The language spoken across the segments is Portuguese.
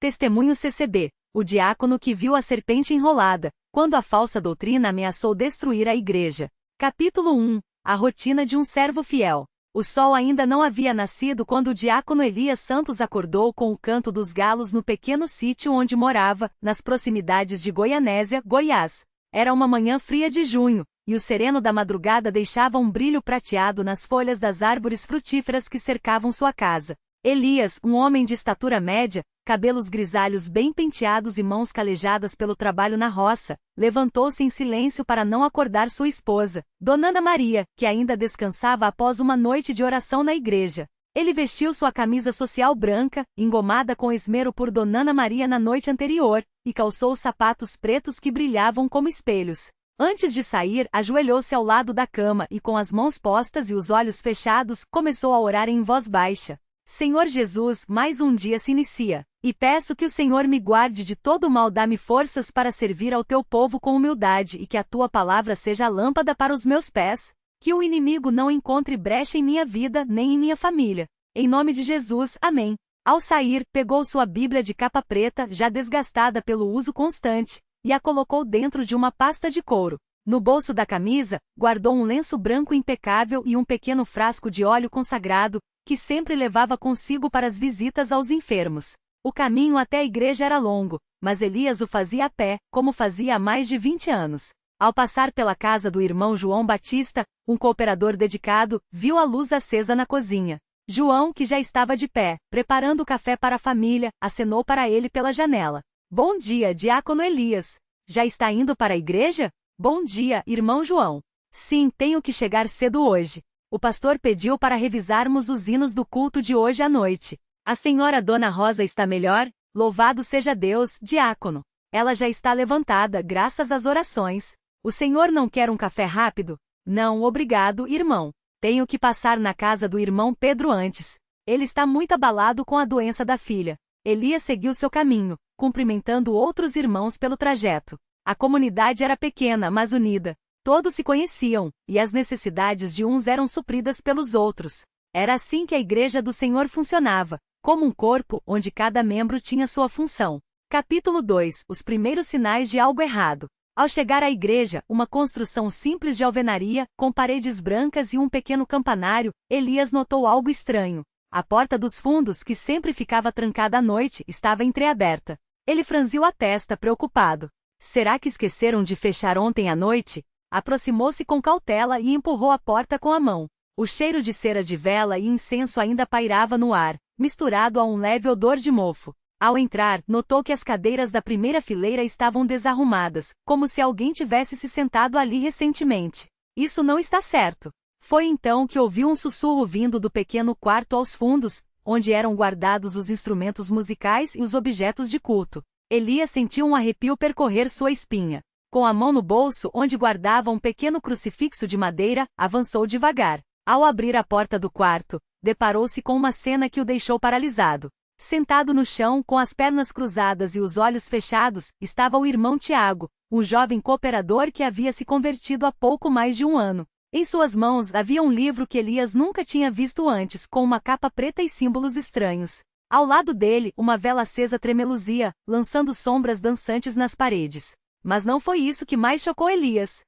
Testemunho CCB. O diácono que viu a serpente enrolada, quando a falsa doutrina ameaçou destruir a igreja. Capítulo 1. A rotina de um servo fiel. O sol ainda não havia nascido quando o diácono Elias Santos acordou com o canto dos galos no pequeno sítio onde morava, nas proximidades de Goianésia, Goiás. Era uma manhã fria de junho, e o sereno da madrugada deixava um brilho prateado nas folhas das árvores frutíferas que cercavam sua casa. Elias, um homem de estatura média, cabelos grisalhos bem penteados e mãos calejadas pelo trabalho na roça, levantou-se em silêncio para não acordar sua esposa, Dona Ana Maria, que ainda descansava após uma noite de oração na igreja. Ele vestiu sua camisa social branca, engomada com esmero por Dona Ana Maria na noite anterior, e calçou sapatos pretos que brilhavam como espelhos. Antes de sair, ajoelhou-se ao lado da cama e, com as mãos postas e os olhos fechados, começou a orar em voz baixa. Senhor Jesus, mais um dia se inicia, e peço que o Senhor me guarde de todo mal, dá-me forças para servir ao teu povo com humildade e que a tua palavra seja a lâmpada para os meus pés, que o inimigo não encontre brecha em minha vida nem em minha família. Em nome de Jesus, amém. Ao sair, pegou sua Bíblia de capa preta, já desgastada pelo uso constante, e a colocou dentro de uma pasta de couro. No bolso da camisa, guardou um lenço branco impecável e um pequeno frasco de óleo consagrado, que sempre levava consigo para as visitas aos enfermos. O caminho até a igreja era longo, mas Elias o fazia a pé, como fazia há mais de 20 anos. Ao passar pela casa do irmão João Batista, um cooperador dedicado, viu a luz acesa na cozinha. João, que já estava de pé, preparando o café para a família, acenou para ele pela janela. Bom dia, diácono Elias. Já está indo para a igreja? Bom dia, irmão João. Sim, tenho que chegar cedo hoje. O pastor pediu para revisarmos os hinos do culto de hoje à noite. A senhora Dona Rosa está melhor? Louvado seja Deus, diácono. Ela já está levantada, graças às orações. O senhor não quer um café rápido? Não, obrigado, irmão. Tenho que passar na casa do irmão Pedro antes. Ele está muito abalado com a doença da filha. Elias seguiu seu caminho, cumprimentando outros irmãos pelo trajeto. A comunidade era pequena, mas unida. Todos se conheciam, e as necessidades de uns eram supridas pelos outros. Era assim que a igreja do Senhor funcionava, como um corpo onde cada membro tinha sua função. Capítulo 2. Os primeiros sinais de algo errado. Ao chegar à igreja, uma construção simples de alvenaria, com paredes brancas e um pequeno campanário, Elias notou algo estranho. A porta dos fundos, que sempre ficava trancada à noite, estava entreaberta. Ele franziu a testa, preocupado. Será que esqueceram de fechar ontem à noite? Aproximou-se com cautela e empurrou a porta com a mão. O cheiro de cera de vela e incenso ainda pairava no ar, misturado a um leve odor de mofo. Ao entrar, notou que as cadeiras da primeira fileira estavam desarrumadas, como se alguém tivesse se sentado ali recentemente. Isso não está certo. Foi então que ouviu um sussurro vindo do pequeno quarto aos fundos, onde eram guardados os instrumentos musicais e os objetos de culto. Elias sentiu um arrepio percorrer sua espinha. Com a mão no bolso onde guardava um pequeno crucifixo de madeira, avançou devagar. Ao abrir a porta do quarto, deparou-se com uma cena que o deixou paralisado. Sentado no chão, com as pernas cruzadas e os olhos fechados, estava o irmão Tiago, um jovem cooperador que havia se convertido há pouco mais de um ano. Em suas mãos havia um livro que Elias nunca tinha visto antes, com uma capa preta e símbolos estranhos. Ao lado dele, uma vela acesa tremeluzia, lançando sombras dançantes nas paredes. Mas não foi isso que mais chocou Elias.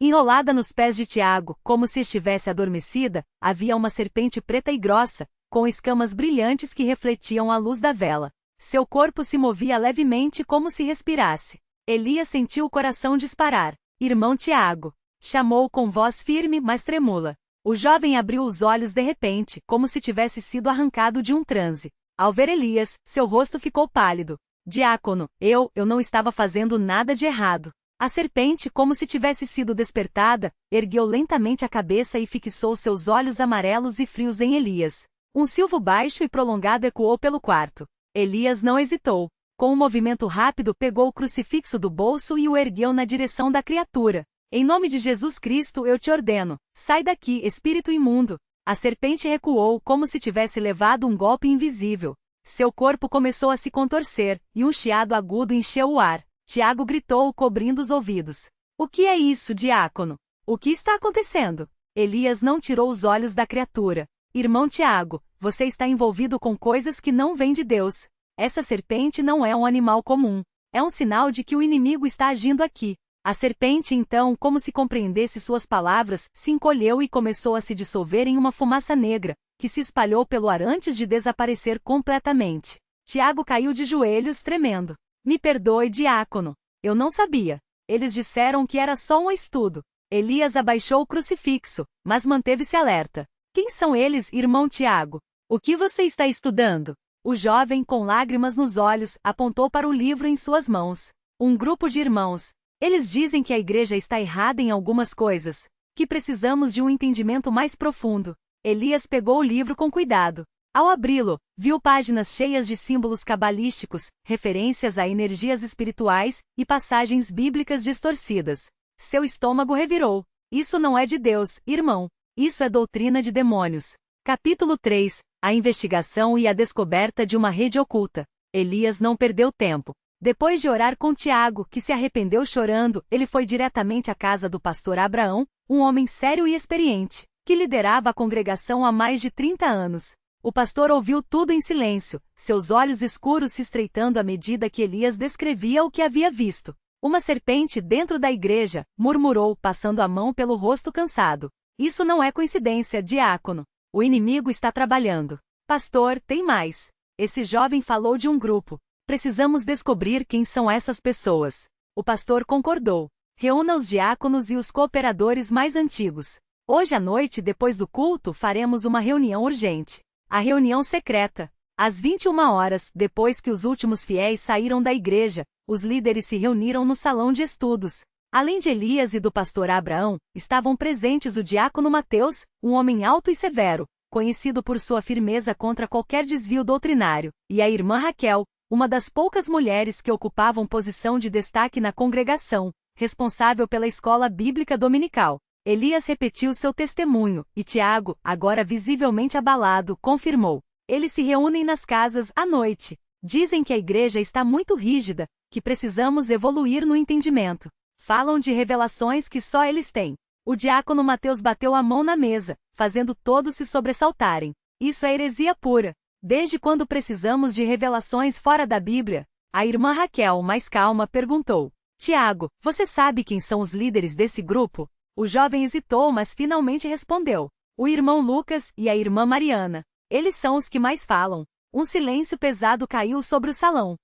Enrolada nos pés de Tiago, como se estivesse adormecida, havia uma serpente preta e grossa, com escamas brilhantes que refletiam a luz da vela. Seu corpo se movia levemente como se respirasse. Elias sentiu o coração disparar. Irmão Tiago. Chamou com voz firme, mas tremula. O jovem abriu os olhos de repente, como se tivesse sido arrancado de um transe. Ao ver Elias, seu rosto ficou pálido. Diácono, eu não estava fazendo nada de errado. A serpente, como se tivesse sido despertada, ergueu lentamente a cabeça e fixou seus olhos amarelos e frios em Elias. Um silvo baixo e prolongado ecoou pelo quarto. Elias não hesitou. Com um movimento rápido pegou o crucifixo do bolso e o ergueu na direção da criatura. Em nome de Jesus Cristo eu te ordeno, sai daqui, espírito imundo. A serpente recuou como se tivesse levado um golpe invisível. Seu corpo começou a se contorcer, e um chiado agudo encheu o ar. Tiago gritou, cobrindo os ouvidos. O que é isso, diácono? O que está acontecendo? Elias não tirou os olhos da criatura. Irmão Tiago, você está envolvido com coisas que não vêm de Deus. Essa serpente não é um animal comum. É um sinal de que o inimigo está agindo aqui. A serpente então, como se compreendesse suas palavras, se encolheu e começou a se dissolver em uma fumaça negra, que se espalhou pelo ar antes de desaparecer completamente. Tiago caiu de joelhos, tremendo. Me perdoe, diácono. Eu não sabia. Eles disseram que era só um estudo. Elias abaixou o crucifixo, mas manteve-se alerta. Quem são eles, irmão Tiago? O que você está estudando? O jovem, com lágrimas nos olhos, apontou para o livro em suas mãos. Um grupo de irmãos. Eles dizem que a igreja está errada em algumas coisas, que precisamos de um entendimento mais profundo. Elias pegou o livro com cuidado. Ao abri-lo, viu páginas cheias de símbolos cabalísticos, referências a energias espirituais e passagens bíblicas distorcidas. Seu estômago revirou. Isso não é de Deus, irmão. Isso é doutrina de demônios. Capítulo 3. A investigação e a descoberta de uma rede oculta. Elias não perdeu tempo. Depois de orar com Tiago, que se arrependeu chorando, ele foi diretamente à casa do pastor Abraão, um homem sério e experiente, que liderava a congregação há mais de 30 anos. O pastor ouviu tudo em silêncio, seus olhos escuros se estreitando à medida que Elias descrevia o que havia visto. Uma serpente dentro da igreja, murmurou, passando a mão pelo rosto cansado. Isso não é coincidência, diácono. O inimigo está trabalhando. Pastor, tem mais. Esse jovem falou de um grupo. Precisamos descobrir quem são essas pessoas. O pastor concordou. Reúna os diáconos e os cooperadores mais antigos. Hoje à noite, depois do culto, faremos uma reunião urgente. A reunião secreta. Às 21 horas, depois que os últimos fiéis saíram da igreja, os líderes se reuniram no salão de estudos. Além de Elias e do pastor Abraão, estavam presentes o diácono Mateus, um homem alto e severo, conhecido por sua firmeza contra qualquer desvio doutrinário, e a irmã Raquel, uma das poucas mulheres que ocupavam posição de destaque na congregação, responsável pela escola bíblica dominical. Elias repetiu seu testemunho, e Tiago, agora visivelmente abalado, confirmou. Eles se reúnem nas casas à noite. Dizem que a igreja está muito rígida, que precisamos evoluir no entendimento. Falam de revelações que só eles têm. O diácono Mateus bateu a mão na mesa, fazendo todos se sobressaltarem. Isso é heresia pura. Desde quando precisamos de revelações fora da Bíblia? A irmã Raquel, mais calma, perguntou. Tiago, você sabe quem são os líderes desse grupo? O jovem hesitou, mas finalmente respondeu. O irmão Lucas e a irmã Mariana. Eles são os que mais falam. Um silêncio pesado caiu sobre o salão.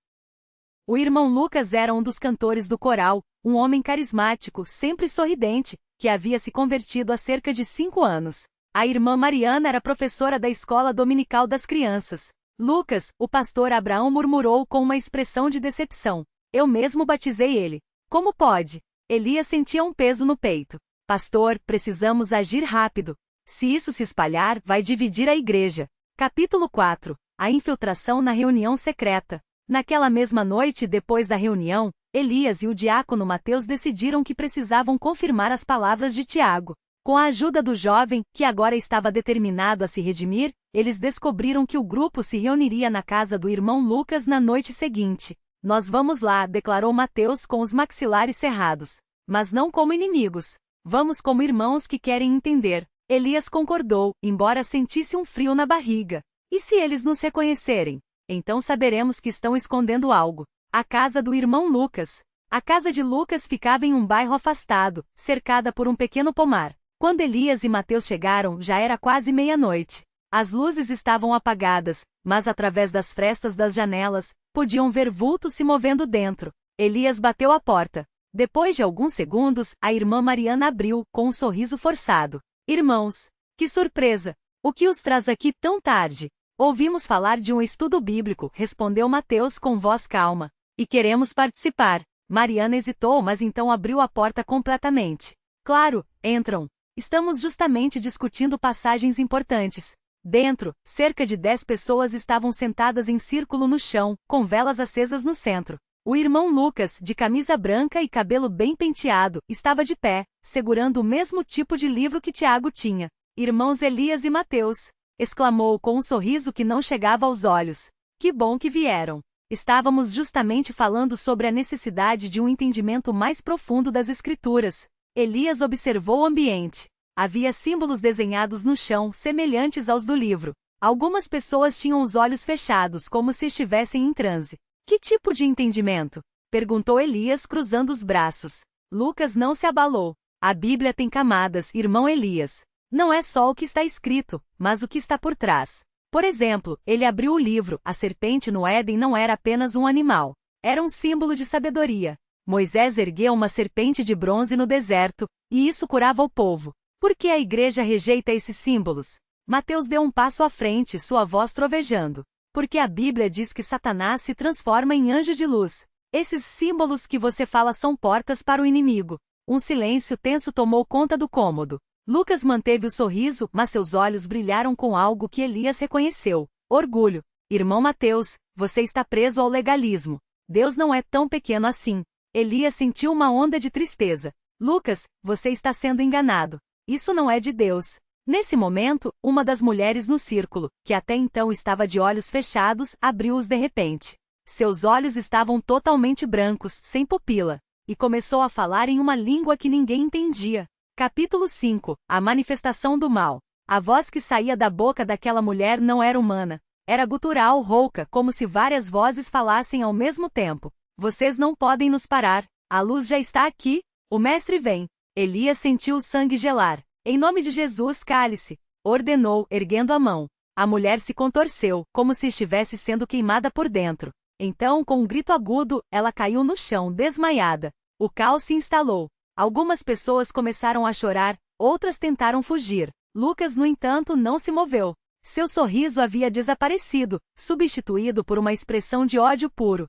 O irmão Lucas era um dos cantores do coral, um homem carismático, sempre sorridente, que havia se convertido há cerca de 5 anos. A irmã Mariana era professora da escola dominical das crianças. Lucas, o pastor Abraão murmurou com uma expressão de decepção. Eu mesmo batizei ele. Como pode? Elias sentia um peso no peito. Pastor, precisamos agir rápido. Se isso se espalhar, vai dividir a igreja. Capítulo 4. A infiltração na reunião secreta. Naquela mesma noite, depois da reunião, Elias e o diácono Mateus decidiram que precisavam confirmar as palavras de Tiago. Com a ajuda do jovem, que agora estava determinado a se redimir, eles descobriram que o grupo se reuniria na casa do irmão Lucas na noite seguinte. Nós vamos lá, declarou Mateus com os maxilares cerrados. Mas não como inimigos. Vamos como irmãos que querem entender. Elias concordou, embora sentisse um frio na barriga. E se eles nos reconhecerem? Então saberemos que estão escondendo algo. A casa do irmão Lucas. A casa de Lucas ficava em um bairro afastado, cercada por um pequeno pomar. Quando Elias e Mateus chegaram, já era quase meia-noite. As luzes estavam apagadas, mas através das frestas das janelas, podiam ver vultos se movendo dentro. Elias bateu à porta. Depois de alguns segundos, a irmã Mariana abriu, com um sorriso forçado. Irmãos, que surpresa! O que os traz aqui tão tarde? Ouvimos falar de um estudo bíblico, respondeu Mateus com voz calma. E queremos participar. Mariana hesitou, mas então abriu a porta completamente. Claro, entram. Estamos justamente discutindo passagens importantes. Dentro, cerca de 10 pessoas estavam sentadas em círculo no chão, com velas acesas no centro. O irmão Lucas, de camisa branca e cabelo bem penteado, estava de pé, segurando o mesmo tipo de livro que Tiago tinha. Irmãos Elias e Mateus, exclamou com um sorriso que não chegava aos olhos. Que bom que vieram. Estávamos justamente falando sobre a necessidade de um entendimento mais profundo das Escrituras. Elias observou o ambiente. Havia símbolos desenhados no chão, semelhantes aos do livro. Algumas pessoas tinham os olhos fechados como se estivessem em transe. Que tipo de entendimento? Perguntou Elias cruzando os braços. Lucas não se abalou. A Bíblia tem camadas, irmão Elias. Não é só o que está escrito, mas o que está por trás. Por exemplo, ele abriu o livro. A serpente no Éden não era apenas um animal. Era um símbolo de sabedoria. Moisés ergueu uma serpente de bronze no deserto, e isso curava o povo. Por que a igreja rejeita esses símbolos? Mateus deu um passo à frente, sua voz trovejando. Porque a Bíblia diz que Satanás se transforma em anjo de luz. Esses símbolos que você fala são portas para o inimigo. Um silêncio tenso tomou conta do cômodo. Lucas manteve o sorriso, mas seus olhos brilharam com algo que Elias reconheceu. Orgulho. Irmão Mateus, você está preso ao legalismo. Deus não é tão pequeno assim. Elias sentiu uma onda de tristeza. Lucas, você está sendo enganado. Isso não é de Deus. Nesse momento, uma das mulheres no círculo, que até então estava de olhos fechados, abriu-os de repente. Seus olhos estavam totalmente brancos, sem pupila, e começou a falar em uma língua que ninguém entendia. Capítulo 5. A manifestação do mal. A voz que saía da boca daquela mulher não era humana. Era gutural, rouca, como se várias vozes falassem ao mesmo tempo. Vocês não podem nos parar. A luz já está aqui. O mestre vem. Elias sentiu o sangue gelar. Em nome de Jesus, cale-se, ordenou, erguendo a mão. A mulher se contorceu, como se estivesse sendo queimada por dentro. Então, com um grito agudo, ela caiu no chão, desmaiada. O caos se instalou. Algumas pessoas começaram a chorar, outras tentaram fugir. Lucas, no entanto, não se moveu. Seu sorriso havia desaparecido, substituído por uma expressão de ódio puro.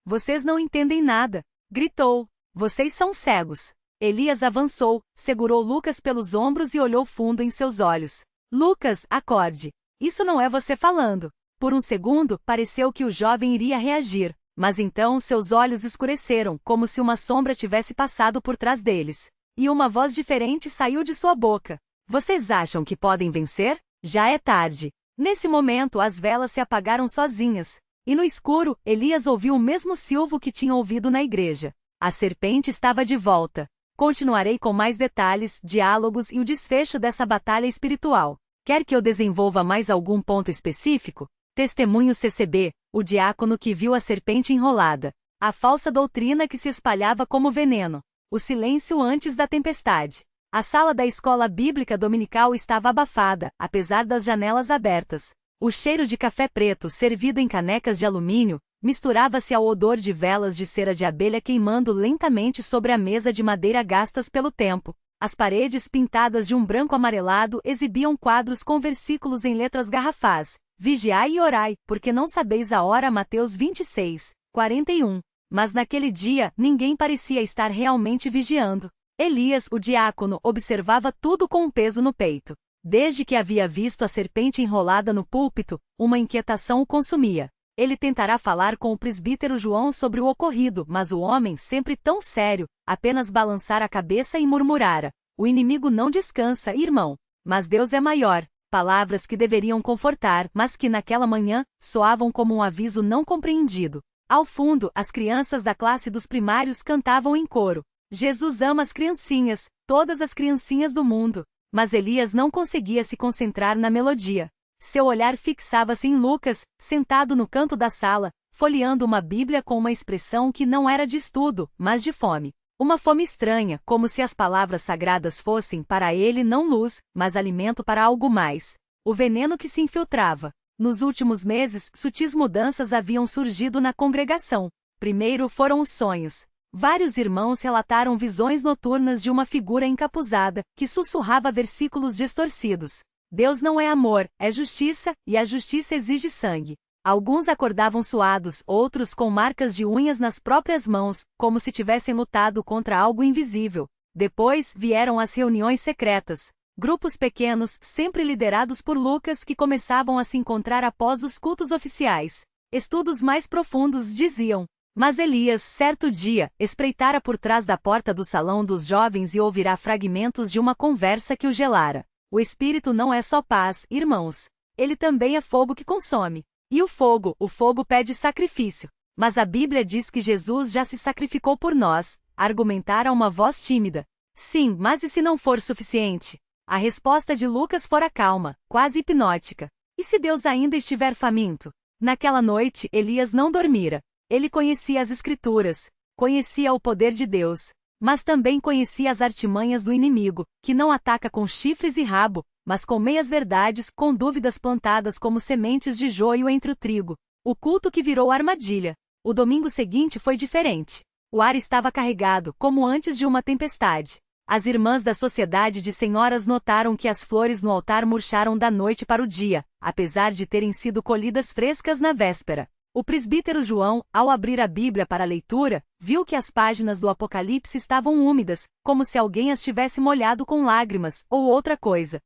Vocês não entendem nada, gritou. Vocês são cegos. Elias avançou, segurou Lucas pelos ombros e olhou fundo em seus olhos. Lucas, acorde. Isso não é você falando. Por um segundo, pareceu que o jovem iria reagir, mas então seus olhos escureceram, como se uma sombra tivesse passado por trás deles. E uma voz diferente saiu de sua boca. Vocês acham que podem vencer? Já é tarde. Nesse momento, as velas se apagaram sozinhas. E no escuro, Elias ouviu o mesmo silvo que tinha ouvido na igreja. A serpente estava de volta. Continuarei com mais detalhes, diálogos e o desfecho dessa batalha espiritual. Quer que eu desenvolva mais algum ponto específico? Testemunho CCB, o diácono que viu a serpente enrolada. A falsa doutrina que se espalhava como veneno. O silêncio antes da tempestade. A sala da escola bíblica dominical estava abafada, apesar das janelas abertas. O cheiro de café preto servido em canecas de alumínio misturava-se ao odor de velas de cera de abelha queimando lentamente sobre a mesa de madeira gastas pelo tempo. As paredes pintadas de um branco amarelado exibiam quadros com versículos em letras garrafais. Vigiai e orai, porque não sabeis a hora. Mateus 26, 41. Mas naquele dia, ninguém parecia estar realmente vigiando. Elias, o diácono, observava tudo com um peso no peito. Desde que havia visto a serpente enrolada no púlpito, uma inquietação o consumia. Ele tentará falar com o presbítero João sobre o ocorrido, mas o homem, sempre tão sério, apenas balançara a cabeça e murmurara: o inimigo não descansa, irmão. Mas Deus é maior. Palavras que deveriam confortar, mas que naquela manhã soavam como um aviso não compreendido. Ao fundo, as crianças da classe dos primários cantavam em coro: Jesus ama as criancinhas, todas as criancinhas do mundo. Mas Elias não conseguia se concentrar na melodia. Seu olhar fixava-se em Lucas, sentado no canto da sala, folheando uma Bíblia com uma expressão que não era de estudo, mas de fome. Uma fome estranha, como se as palavras sagradas fossem para ele não luz, mas alimento para algo mais. O veneno que se infiltrava. Nos últimos meses, sutis mudanças haviam surgido na congregação. Primeiro foram os sonhos. Vários irmãos relataram visões noturnas de uma figura encapuzada, que sussurrava versículos distorcidos. Deus não é amor, é justiça, e a justiça exige sangue. Alguns acordavam suados, outros com marcas de unhas nas próprias mãos, como se tivessem lutado contra algo invisível. Depois vieram as reuniões secretas. Grupos pequenos, sempre liderados por Lucas, que começavam a se encontrar após os cultos oficiais. Estudos mais profundos diziam. Mas Elias, certo dia, espreitara por trás da porta do salão dos jovens e ouvirá fragmentos de uma conversa que o gelara. O Espírito não é só paz, irmãos. Ele também é fogo que consome. E o fogo pede sacrifício. Mas a Bíblia diz que Jesus já se sacrificou por nós, argumentara uma voz tímida. Sim, mas e se não for suficiente? A resposta de Lucas fora calma, quase hipnótica. E se Deus ainda estiver faminto? Naquela noite, Elias não dormira. Ele conhecia as Escrituras, conhecia o poder de Deus, mas também conhecia as artimanhas do inimigo, que não ataca com chifres e rabo, mas com meias-verdades, com dúvidas plantadas como sementes de joio entre o trigo. O culto que virou armadilha. O domingo seguinte foi diferente. O ar estava carregado, como antes de uma tempestade. As irmãs da Sociedade de Senhoras notaram que as flores no altar murcharam da noite para o dia, apesar de terem sido colhidas frescas na véspera. O presbítero João, ao abrir a Bíblia para a leitura, viu que as páginas do Apocalipse estavam úmidas, como se alguém as tivesse molhado com lágrimas, ou outra coisa.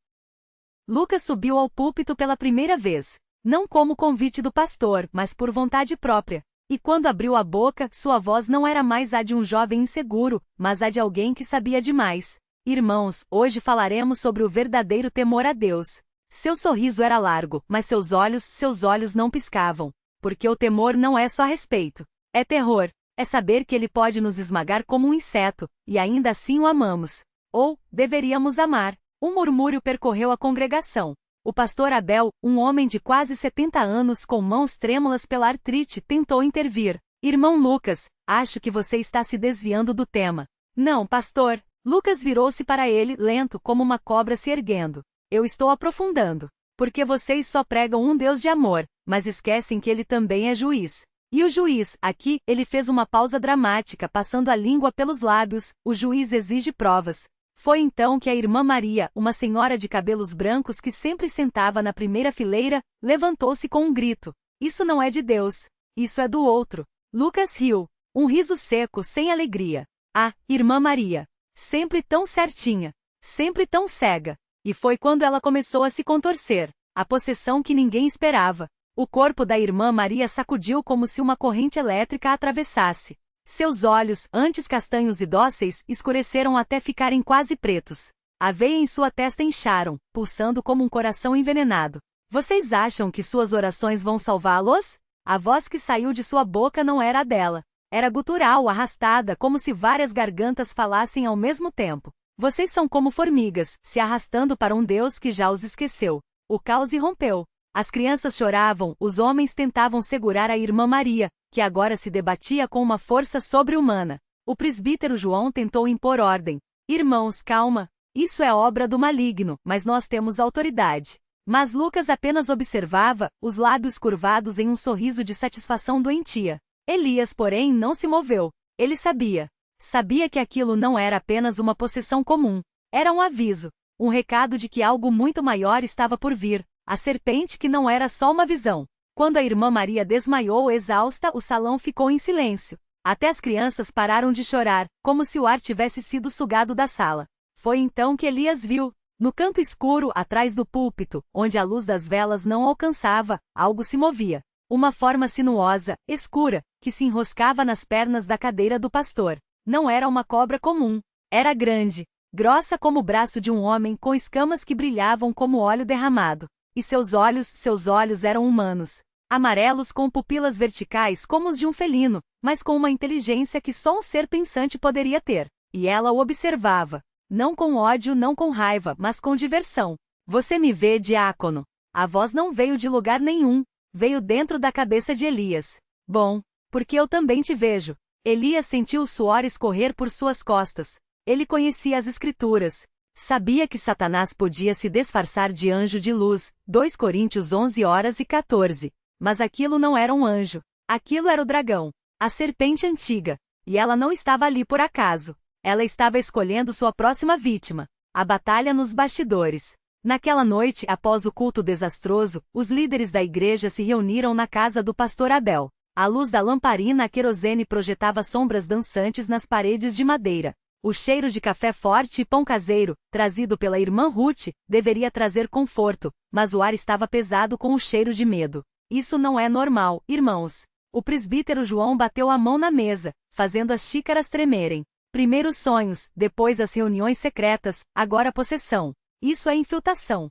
Lucas subiu ao púlpito pela primeira vez, não como convite do pastor, mas por vontade própria. E quando abriu a boca, sua voz não era mais a de um jovem inseguro, mas a de alguém que sabia demais. Irmãos, hoje falaremos sobre o verdadeiro temor a Deus. Seu sorriso era largo, mas seus olhos não piscavam. Porque o temor não é só respeito. É terror. É saber que ele pode nos esmagar como um inseto, e ainda assim o amamos. Ou, deveríamos amar. Um murmúrio percorreu a congregação. O pastor Abel, um homem de quase 70 anos com mãos trêmulas pela artrite, tentou intervir. Irmão Lucas, acho que você está se desviando do tema. Não, pastor. Lucas virou-se para ele, lento como uma cobra se erguendo. Eu estou aprofundando. Porque vocês só pregam um Deus de amor, mas esquecem que ele também é juiz. E o juiz, aqui, ele fez uma pausa dramática passando a língua pelos lábios, o juiz exige provas. Foi então que a irmã Maria, uma senhora de cabelos brancos que sempre sentava na primeira fileira, levantou-se com um grito. Isso não é de Deus. Isso é do outro. Lucas riu. Um riso seco, sem alegria. Ah, irmã Maria. Sempre tão certinha. Sempre tão cega. E foi quando ela começou a se contorcer. A possessão que ninguém esperava. O corpo da irmã Maria sacudiu como se uma corrente elétrica a atravessasse. Seus olhos, antes castanhos e dóceis, escureceram até ficarem quase pretos. A veia em sua testa incharam, pulsando como um coração envenenado. Vocês acham que suas orações vão salvá-los? A voz que saiu de sua boca não era a dela. Era gutural, arrastada, como se várias gargantas falassem ao mesmo tempo. Vocês são como formigas, se arrastando para um Deus que já os esqueceu. O caos irrompeu. As crianças choravam, os homens tentavam segurar a irmã Maria, que agora se debatia com uma força sobre-humana. O presbítero João tentou impor ordem. Irmãos, calma. Isso é obra do maligno, mas nós temos autoridade. Mas Lucas apenas observava, os lábios curvados em um sorriso de satisfação doentia. Elias, porém, não se moveu. Ele sabia. Sabia que aquilo não era apenas uma possessão comum. Era um aviso. Um recado de que algo muito maior estava por vir. A serpente que não era só uma visão. Quando a irmã Maria desmaiou exausta, o salão ficou em silêncio. Até as crianças pararam de chorar, como se o ar tivesse sido sugado da sala. Foi então que Elias viu. No canto escuro, atrás do púlpito, onde a luz das velas não alcançava, algo se movia. Uma forma sinuosa, escura, que se enroscava nas pernas da cadeira do pastor. Não era uma cobra comum. Era grande, grossa como o braço de um homem, com escamas que brilhavam como óleo derramado. E seus olhos eram humanos. Amarelos com pupilas verticais como os de um felino, mas com uma inteligência que só um ser pensante poderia ter. E ela o observava. Não com ódio, não com raiva, mas com diversão. Você me vê, diácono? A voz não veio de lugar nenhum. Veio dentro da cabeça de Elias. Bom, porque eu também te vejo. Elias sentiu o suor escorrer por suas costas. Ele conhecia as Escrituras. Sabia que Satanás podia se disfarçar de anjo de luz, 2 Coríntios 11:14. Mas aquilo não era um anjo. Aquilo era o dragão, a serpente antiga. E ela não estava ali por acaso. Ela estava escolhendo sua próxima vítima. A batalha nos bastidores. Naquela noite, após o culto desastroso, os líderes da igreja se reuniram na casa do pastor Abel. A luz da lamparina a querosene projetava sombras dançantes nas paredes de madeira. O cheiro de café forte e pão caseiro, trazido pela irmã Ruth, deveria trazer conforto, mas o ar estava pesado com o cheiro de medo. Isso não é normal, irmãos. O presbítero João bateu a mão na mesa, fazendo as xícaras tremerem. Primeiro os sonhos, depois as reuniões secretas, agora a possessão. Isso é infiltração.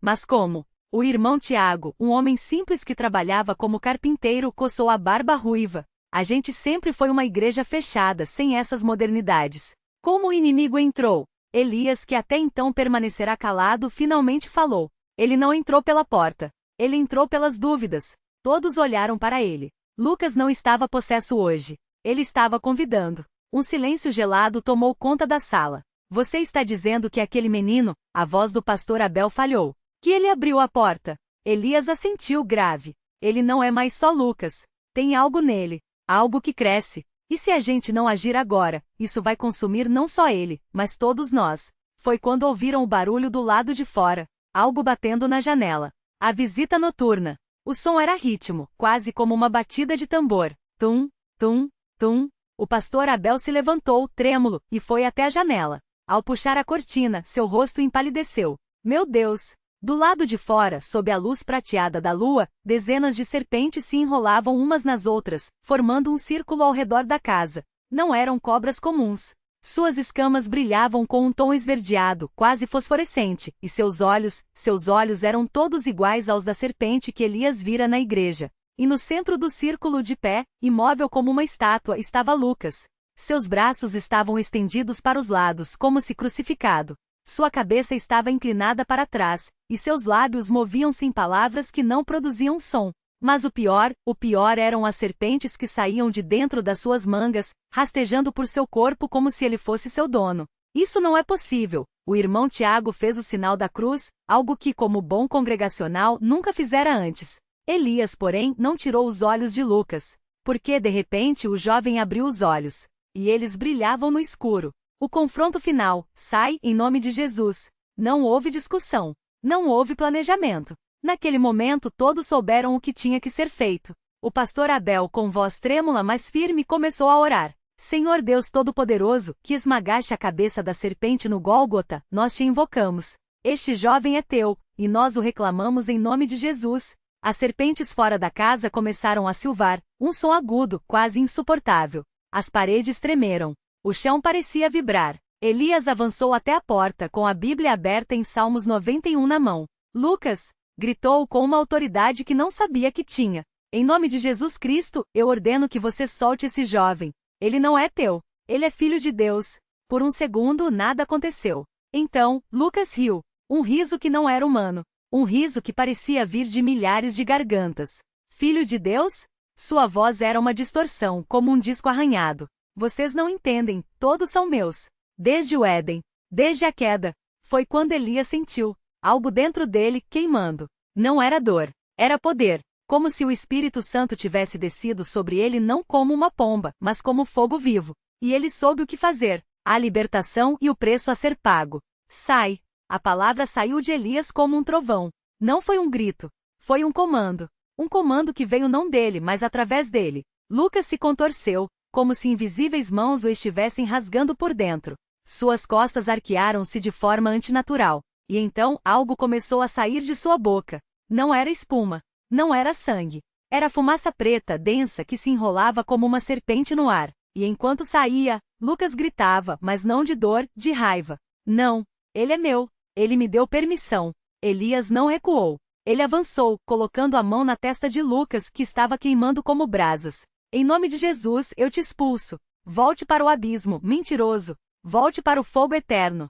Mas como? O irmão Tiago, um homem simples que trabalhava como carpinteiro, coçou a barba ruiva. A gente sempre foi uma igreja fechada, sem essas modernidades. Como o inimigo entrou? Elias, que até então permanecerá calado, finalmente falou. Ele não entrou pela porta. Ele entrou pelas dúvidas. Todos olharam para ele. Lucas não estava possesso hoje. Ele estava convidando. Um silêncio gelado tomou conta da sala. Você está dizendo que aquele menino, a voz do pastor Abel falhou, que ele abriu a porta. Elias assentiu grave. Ele não é mais só Lucas. Tem algo nele. Algo que cresce. E se a gente não agir agora, isso vai consumir não só ele, mas todos nós. Foi quando ouviram o barulho do lado de fora. Algo batendo na janela. A visita noturna. O som era ritmo, quase como uma batida de tambor. Tum, tum, tum. O pastor Abel se levantou, trêmulo, e foi até a janela. Ao puxar a cortina, seu rosto empalideceu. Meu Deus! Do lado de fora, sob a luz prateada da lua, dezenas de serpentes se enrolavam umas nas outras, formando um círculo ao redor da casa. Não eram cobras comuns. Suas escamas brilhavam com um tom esverdeado, quase fosforescente, e seus olhos eram todos iguais aos da serpente que Elias vira na igreja. E no centro do círculo, de pé, imóvel como uma estátua, estava Lucas. Seus braços estavam estendidos para os lados, como se crucificado. Sua cabeça estava inclinada para trás, e seus lábios moviam-se em palavras que não produziam som. Mas o pior eram as serpentes que saíam de dentro das suas mangas, rastejando por seu corpo como se ele fosse seu dono. Isso não é possível. O irmão Tiago fez o sinal da cruz, algo que, como bom congregacional, nunca fizera antes. Elias, porém, não tirou os olhos de Lucas. Porque, de repente, o jovem abriu os olhos. E eles brilhavam no escuro. O confronto final: sai, em nome de Jesus. Não houve discussão. Não houve planejamento. Naquele momento todos souberam o que tinha que ser feito. O pastor Abel, com voz trêmula mas firme, começou a orar. Senhor Deus Todo-Poderoso, que esmagaste a cabeça da serpente no Gólgota, nós te invocamos. Este jovem é teu, e nós o reclamamos em nome de Jesus. As serpentes fora da casa começaram a silvar, um som agudo, quase insuportável. As paredes tremeram. O chão parecia vibrar. Elias avançou até a porta com a Bíblia aberta em Salmos 91 na mão. Lucas! Gritou com uma autoridade que não sabia que tinha. Em nome de Jesus Cristo, eu ordeno que você solte esse jovem. Ele não é teu. Ele é filho de Deus. Por um segundo nada aconteceu. Então, Lucas riu. Um riso que não era humano. Um riso que parecia vir de milhares de gargantas. Filho de Deus? Sua voz era uma distorção, como um disco arranhado. Vocês não entendem, todos são meus. Desde o Éden. Desde a queda. Foi quando Elias sentiu algo dentro dele, queimando. Não era dor. Era poder. Como se o Espírito Santo tivesse descido sobre ele não como uma pomba, mas como fogo vivo. E ele soube o que fazer. A libertação e o preço a ser pago. Sai. A palavra saiu de Elias como um trovão. Não foi um grito. Foi um comando. Um comando que veio não dele, mas através dele. Lucas se contorceu, como se invisíveis mãos o estivessem rasgando por dentro. Suas costas arquearam-se de forma antinatural. E então, algo começou a sair de sua boca. Não era espuma. Não era sangue. Era fumaça preta, densa, que se enrolava como uma serpente no ar. E enquanto saía, Lucas gritava, mas não de dor, de raiva. Não. Ele é meu. Ele me deu permissão. Elias não recuou. Ele avançou, colocando a mão na testa de Lucas, que estava queimando como brasas. Em nome de Jesus, eu te expulso. Volte para o abismo, mentiroso. Volte para o fogo eterno.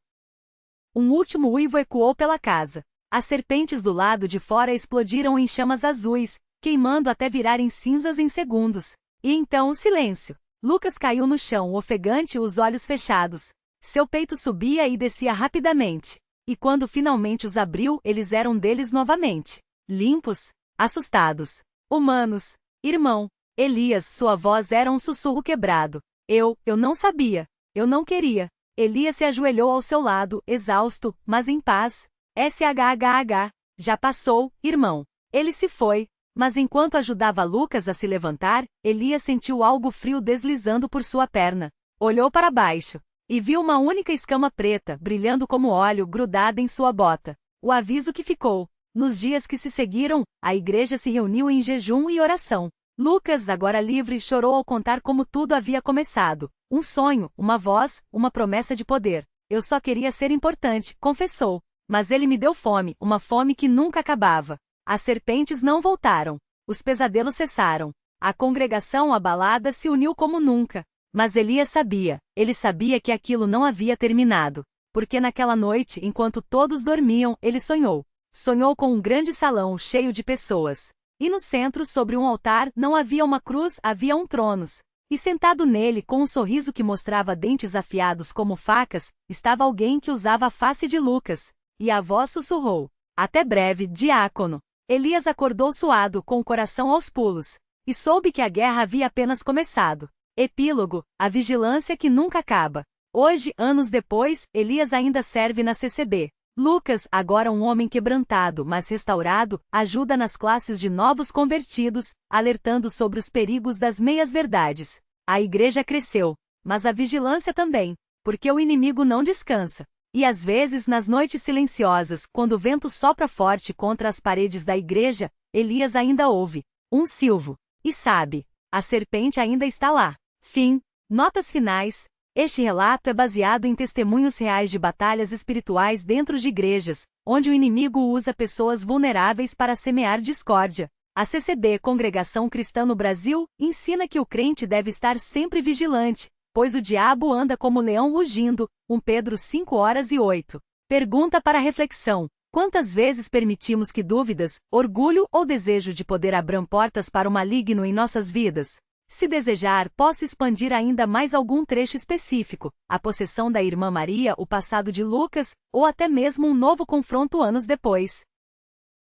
Um último uivo ecoou pela casa. As serpentes do lado de fora explodiram em chamas azuis, queimando até virarem cinzas em segundos. E então o silêncio. Lucas caiu no chão, ofegante, os olhos fechados. Seu peito subia e descia rapidamente. E quando finalmente os abriu, eles eram deles novamente. Limpos, assustados, humanos. Irmão, Elias, sua voz era um sussurro quebrado. Eu não sabia. Eu não queria. Elias se ajoelhou ao seu lado, exausto, mas em paz. SHHH. Já passou, irmão. Ele se foi. Mas enquanto ajudava Lucas a se levantar, Elias sentiu algo frio deslizando por sua perna. Olhou para baixo. E viu uma única escama preta, brilhando como óleo, grudada em sua bota. O aviso que ficou. Nos dias que se seguiram, a igreja se reuniu em jejum e oração. Lucas, agora livre, chorou ao contar como tudo havia começado. Um sonho, uma voz, uma promessa de poder. Eu só queria ser importante, confessou. Mas ele me deu fome, uma fome que nunca acabava. As serpentes não voltaram. Os pesadelos cessaram. A congregação abalada se uniu como nunca. Mas Elias sabia. Ele sabia que aquilo não havia terminado. Porque naquela noite, enquanto todos dormiam, ele sonhou. sonhou com um grande salão cheio de pessoas. E no centro, sobre um altar, não havia uma cruz, havia um trono. E sentado nele, com um sorriso que mostrava dentes afiados como facas, estava alguém que usava a face de Lucas. E a voz sussurrou: até breve, diácono. Elias acordou suado, com o coração aos pulos. E soube que a guerra havia apenas começado. Epílogo: a vigilância que nunca acaba. Hoje, anos depois, Elias ainda serve na CCB. Lucas, agora um homem quebrantado, mas restaurado, ajuda nas classes de novos convertidos, alertando sobre os perigos das meias-verdades. A igreja cresceu, mas a vigilância também, porque o inimigo não descansa. E às vezes, nas noites silenciosas, quando o vento sopra forte contra as paredes da igreja, Elias ainda ouve um silvo. E sabe, a serpente ainda está lá. Fim. Notas finais. Este relato é baseado em testemunhos reais de batalhas espirituais dentro de igrejas, onde o inimigo usa pessoas vulneráveis para semear discórdia. A CCB, Congregação Cristã no Brasil, ensina que o crente deve estar sempre vigilante, pois o diabo anda como leão rugindo. 1 Pedro 5:8. Pergunta para reflexão: quantas vezes permitimos que dúvidas, orgulho ou desejo de poder abram portas para o maligno em nossas vidas? Se desejar, posso expandir ainda mais algum trecho específico, a possessão da irmã Maria, o passado de Lucas, ou até mesmo um novo confronto anos depois.